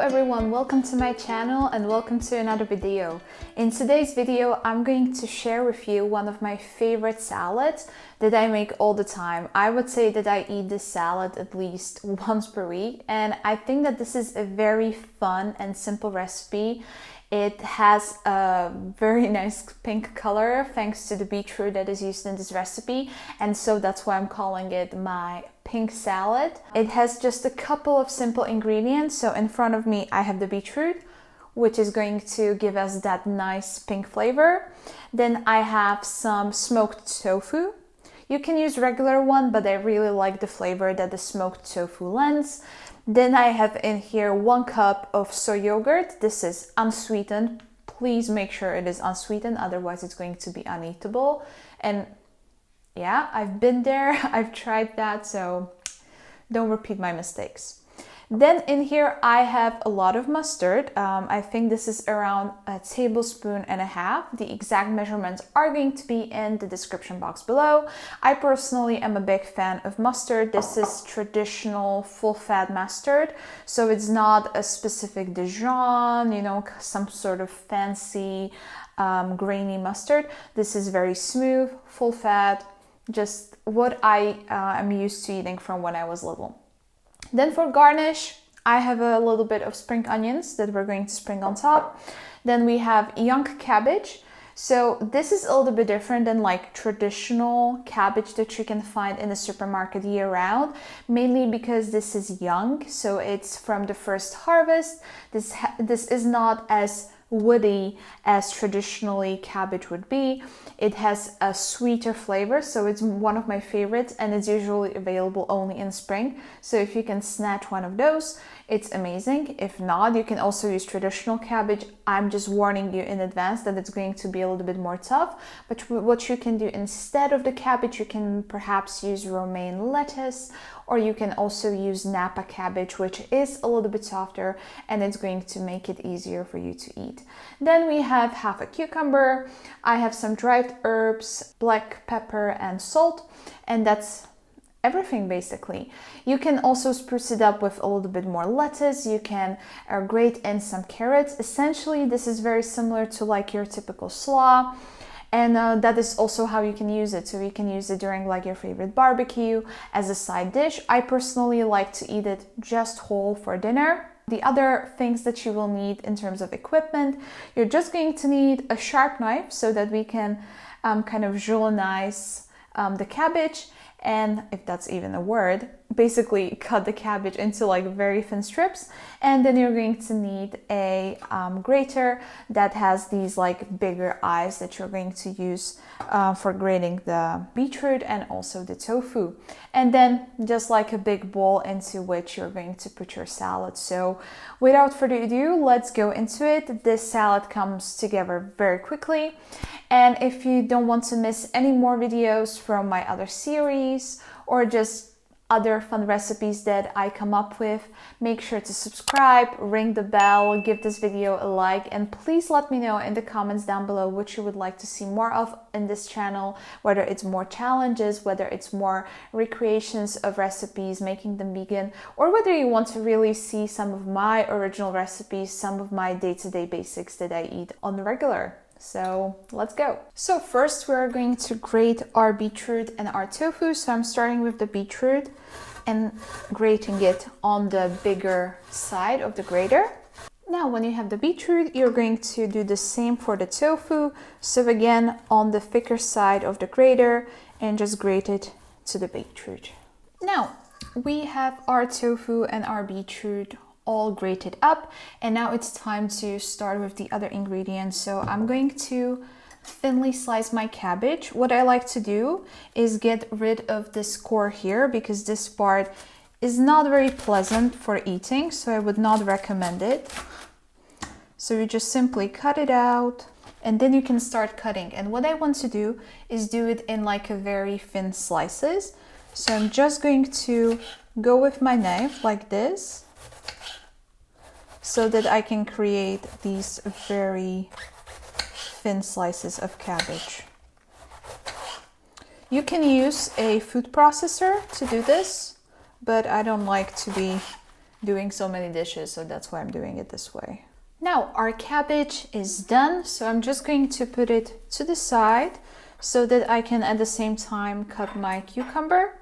everyone, welcome to my channel and welcome to another video. In today's video, I'm going to share with you one of my favorite salads that I make all the time. I would say that I eat this salad at least once per week, and I think that this is a very fun and simple recipe. It has a very nice pink color thanks to the beetroot that is used in this recipe, and so that's why I'm calling it my pink salad. It has just a couple of simple ingredients. So in front of me I have the beetroot, which is going to give us that nice pink flavor. Then I have some smoked tofu. You can use regular one, but I really like the flavor that the smoked tofu lends. Then I have in here 1 cup of soy yogurt. This is unsweetened. Please make sure it is unsweetened, otherwise it's going to be uneatable. And yeah, I've been there, I've tried that, so don't repeat my mistakes. Then in here I have a lot of mustard. I think this is around 1.5 tablespoons. The exact measurements are going to be in the description box below. I personally am a big fan of mustard. This is traditional full fat mustard, so it's not a specific Dijon, you know, some sort of fancy grainy mustard. This is very smooth, full fat, just what I am used to eating from when I was little. Then for garnish, I have a little bit of spring onions that we're going to spring on top. Then we have young cabbage. So this is a little bit different than like traditional cabbage that you can find in the supermarket year round, mainly because this is young, so it's from the first harvest. This is not as woody as traditionally cabbage would be. It has a sweeter flavor, so it's one of my favorites, and it's usually available only in spring. So if you can snatch one of those, it's amazing. If not, you can also use traditional cabbage. I'm just warning you in advance that it's going to be a little bit more tough, but what you can do instead of the cabbage, you can perhaps use romaine lettuce, or you can also use Napa cabbage, which is a little bit softer, and it's going to make it easier for you to eat. Then we have half a cucumber. I have some dried herbs, black pepper and salt, and that's everything basically. You can also spruce it up with a little bit more lettuce. You can grate in some carrots. Essentially, this is very similar to like your typical slaw. And that is also how you can use it. So you can use it during like your favorite barbecue as a side dish. I personally like to eat it just whole for dinner. The other things that you will need in terms of equipment, you're just going to need a sharp knife so that we can kind of julienne the cabbage, and if that's even a word, basically cut the cabbage into like very thin strips. And then you're going to need a grater that has these like bigger eyes that you're going to use for grating the beetroot and also the tofu. And then just like a big bowl into which you're going to put your salad. So without further ado, let's go into it. This salad comes together very quickly. And if you don't want to miss any more videos from my other series or just other fun recipes that I come up with, make sure to subscribe, ring the bell, give this video a like, and please let me know in the comments down below what you would like to see more of in this channel, whether it's more challenges, whether it's more recreations of recipes, making them vegan, or whether you want to really see some of my original recipes, some of my day-to-day basics that I eat on the regular. So let's go. So first we're going to grate our beetroot and our tofu. So I'm starting with the beetroot and grating it on the bigger side of the grater. Now when you have the beetroot, you're going to do the same for the tofu. So again, on the thicker side of the grater, and just grate it to the beetroot. Now we have our tofu and our beetroot all grated up, and now it's time to start with the other ingredients. So I'm going to thinly slice my cabbage. What I like to do is get rid of this core here, because this part is not very pleasant for eating, so I would not recommend it. So you just simply cut it out, and then you can start cutting. And what I want to do is do it in like a very thin slices. So I'm just going to go with my knife like this, so that I can create these very thin slices of cabbage. You can use a food processor to do this, but I don't like to be doing so many dishes, so that's why I'm doing it this way. Now our cabbage is done, so I'm just going to put it to the side so that I can at the same time cut my cucumber.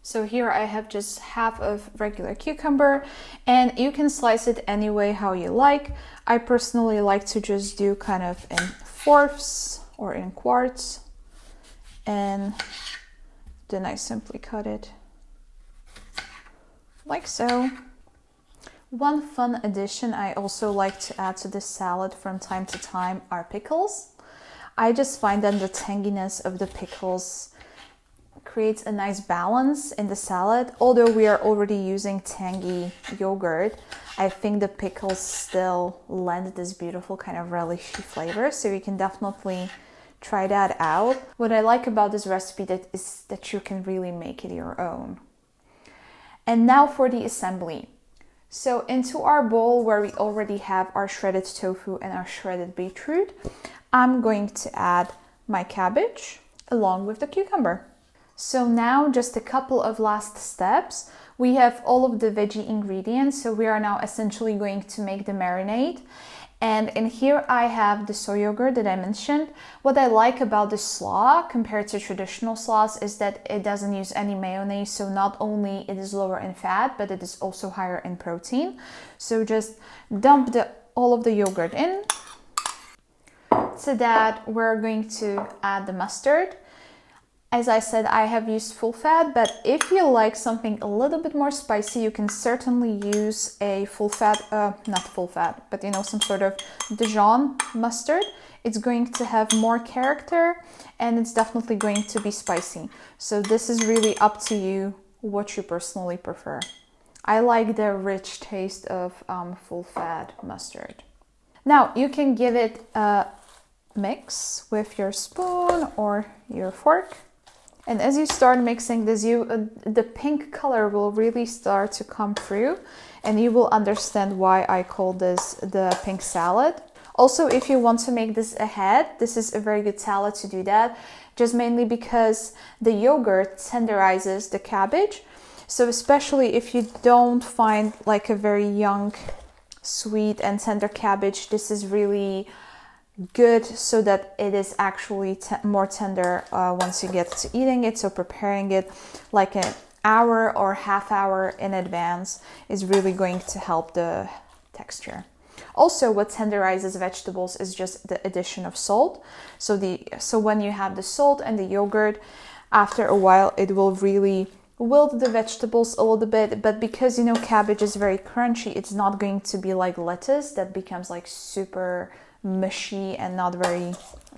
So here I have just half of regular cucumber, and you can slice it any way how you like. I personally like to just do kind of in fourths or in quarts, and then I simply cut it like so. One fun addition I also like to add to this salad from time to time are pickles. I just find that the tanginess of the pickles creates a nice balance in the salad. Although we are already using tangy yogurt, I think the pickles still lend this beautiful kind of relishy flavor, so you can definitely try that out. What I like about this recipe is that you can really make it your own. And now for the assembly. So into our bowl where we already have our shredded tofu and our shredded beetroot, I'm going to add my cabbage along with the cucumber. So now just a couple of last steps. We have all of the veggie ingredients, so we are now essentially going to make the marinade. And in here I have the soy yogurt that I mentioned. What I like about the slaw compared to traditional slaws is that it doesn't use any mayonnaise, so not only it is lower in fat, but it is also higher in protein. So just dump all of the yogurt in. To that we're going to add the mustard. As I said, I have used full fat, but if you like something a little bit more spicy, you can certainly use a full fat, not full fat, but you know, some sort of Dijon mustard. It's going to have more character and it's definitely going to be spicy. So this is really up to you what you personally prefer. I like the rich taste of full fat mustard. Now you can give it a mix with your spoon or your fork. And as you start mixing this, the pink color will really start to come through, and you will understand why I call this the pink salad. Also, if you want to make this ahead, this is a very good salad to do that, just mainly because the yogurt tenderizes the cabbage. So especially if you don't find like a very young, sweet and tender cabbage, this is really good so that it is actually more tender once you get to eating it. So preparing it like an hour or half hour in advance is really going to help the texture. Also, what tenderizes vegetables is just the addition of salt. So when you have the salt and the yogurt, after a while it will really wilt the vegetables a little bit, but because you know cabbage is very crunchy, it's not going to be like lettuce that becomes like super mushy and not very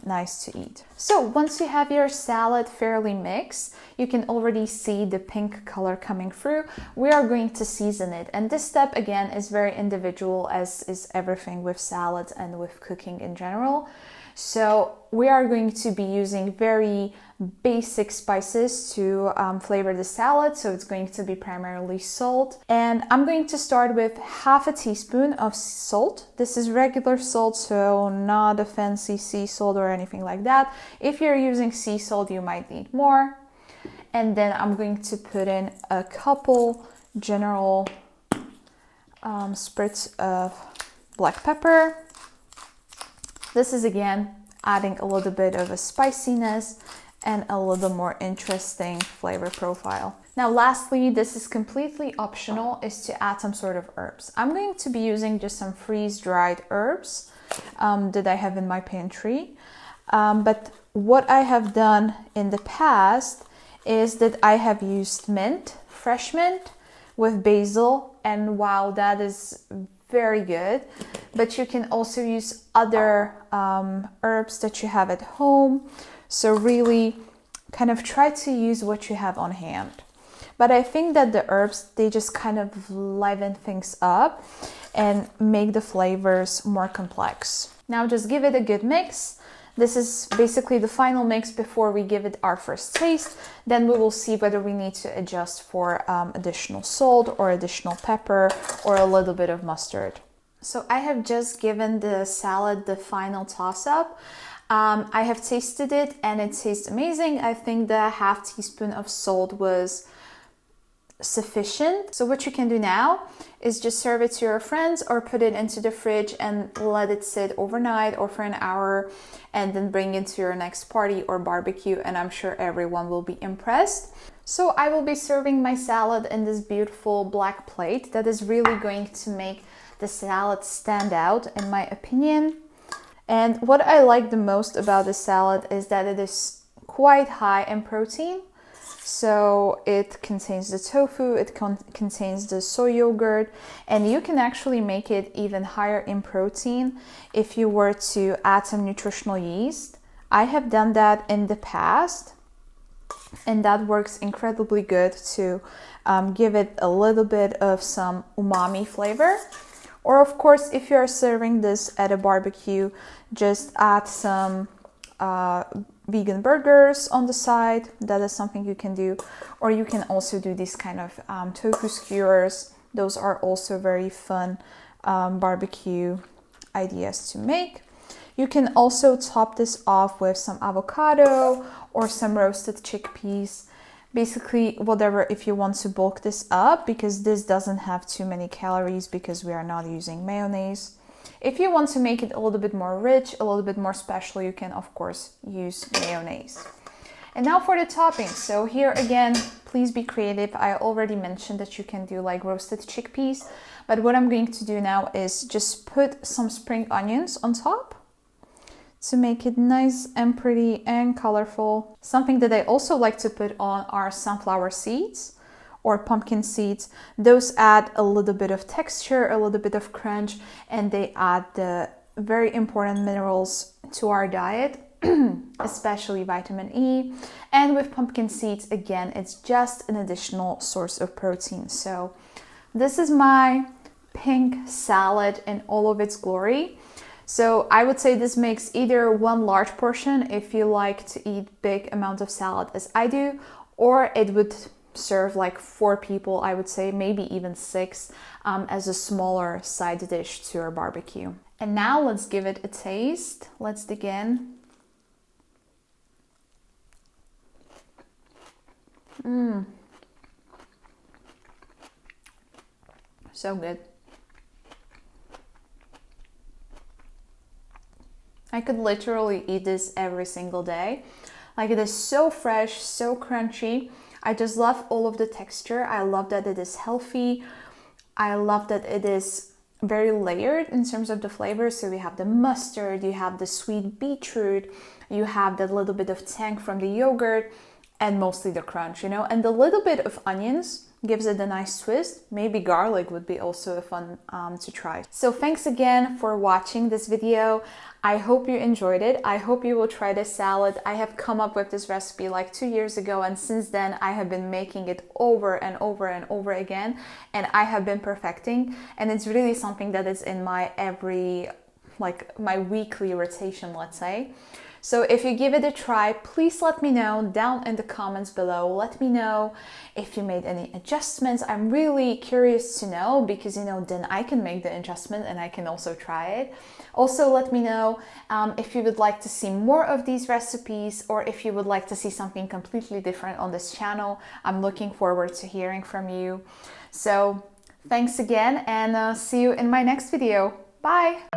nice to eat. So once you have your salad fairly mixed, you can already see the pink color coming through. We are going to season it, and this step again is very individual, as is everything with salads and with cooking in general. So we are going to be using very basic spices to flavor the salad. So it's going to be primarily salt. And I'm going to start with half a teaspoon of salt. This is regular salt, so not a fancy sea salt or anything like that. If you're using sea salt, you might need more. And then I'm going to put in a couple general spritz of black pepper. This is again adding a little bit of a spiciness and a little more interesting flavor profile. Now lastly, this is completely optional, is to add some sort of herbs. I'm going to be using just some freeze-dried herbs that I have in my pantry. But what I have done in the past is that I have used mint, fresh mint with basil, and wow, that is very good. But you can also use other herbs that you have at home. So really kind of try to use what you have on hand. But I think that the herbs, they just kind of liven things up and make the flavors more complex. Now just give it a good mix. This is basically the final mix before we give it our first taste. Then we will see whether we need to adjust for additional salt or additional pepper or a little bit of mustard. So I have just given the salad the final toss-up. I have tasted it and it tastes amazing. I think the half teaspoon of salt was sufficient. So what you can do now is just serve it to your friends or put it into the fridge and let it sit overnight or for an hour, and then bring it to your next party or barbecue, and I'm sure everyone will be impressed. So I will be serving my salad in this beautiful black plate that is really going to make the salad stand out in my opinion. And what I like the most about the salad is that it is quite high in protein. So it contains the tofu, it contains the soy yogurt, and you can actually make it even higher in protein if you were to add some nutritional yeast. I have done that in the past, and that works incredibly good to give it a little bit of some umami flavor. Or of course, if you're serving this at a barbecue, just add some vegan burgers on the side. That is something you can do. Or you can also do these kind of tofu skewers. Those are also very fun barbecue ideas to make. You can also top this off with some avocado or some roasted chickpeas. Basically, whatever, if you want to bulk this up, because this doesn't have too many calories because we are not using mayonnaise. If you want to make it a little bit more rich, a little bit more special, you can of course use mayonnaise. And now for the toppings. So here again, please be creative. I already mentioned that you can do like roasted chickpeas, but what I'm going to do now is just put some spring onions on top to make it nice and pretty and colorful. Something that I also like to put on are sunflower seeds or pumpkin seeds. Those add a little bit of texture, a little bit of crunch, and they add the very important minerals to our diet, especially vitamin E. And with pumpkin seeds, again, it's just an additional source of protein. So this is my pink salad in all of its glory. So I would say this makes either one large portion if you like to eat big amount of salad as I do, or it would serve like 4 people, I would say, maybe even 6, as a smaller side dish to your barbecue. And now let's give it a taste. Let's dig in. So good. I could literally eat this every single day. Like, it is so fresh, so crunchy. I just love all of the texture. I love that it is healthy. I love that it is very layered in terms of the flavors. So we have the mustard, you have the sweet beetroot, you have that little bit of tang from the yogurt, and mostly the crunch, you know, and the little bit of onions gives it a nice twist. Maybe garlic would be also a fun to try. So thanks again for watching this video. I hope you enjoyed it. I hope you will try this salad. I have come up with this recipe like 2 years ago, and since then I have been making it over and over and over again, and I have been perfecting, and it's really something that is in my my weekly rotation, let's say. So if you give it a try, please let me know down in the comments below. Let me know if you made any adjustments. I'm really curious to know, because, you know, then I can make the adjustment and I can also try it. Also, let me know if you would like to see more of these recipes, or if you would like to see something completely different on this channel. I'm looking forward to hearing from you. So thanks again, and see you in my next video. Bye!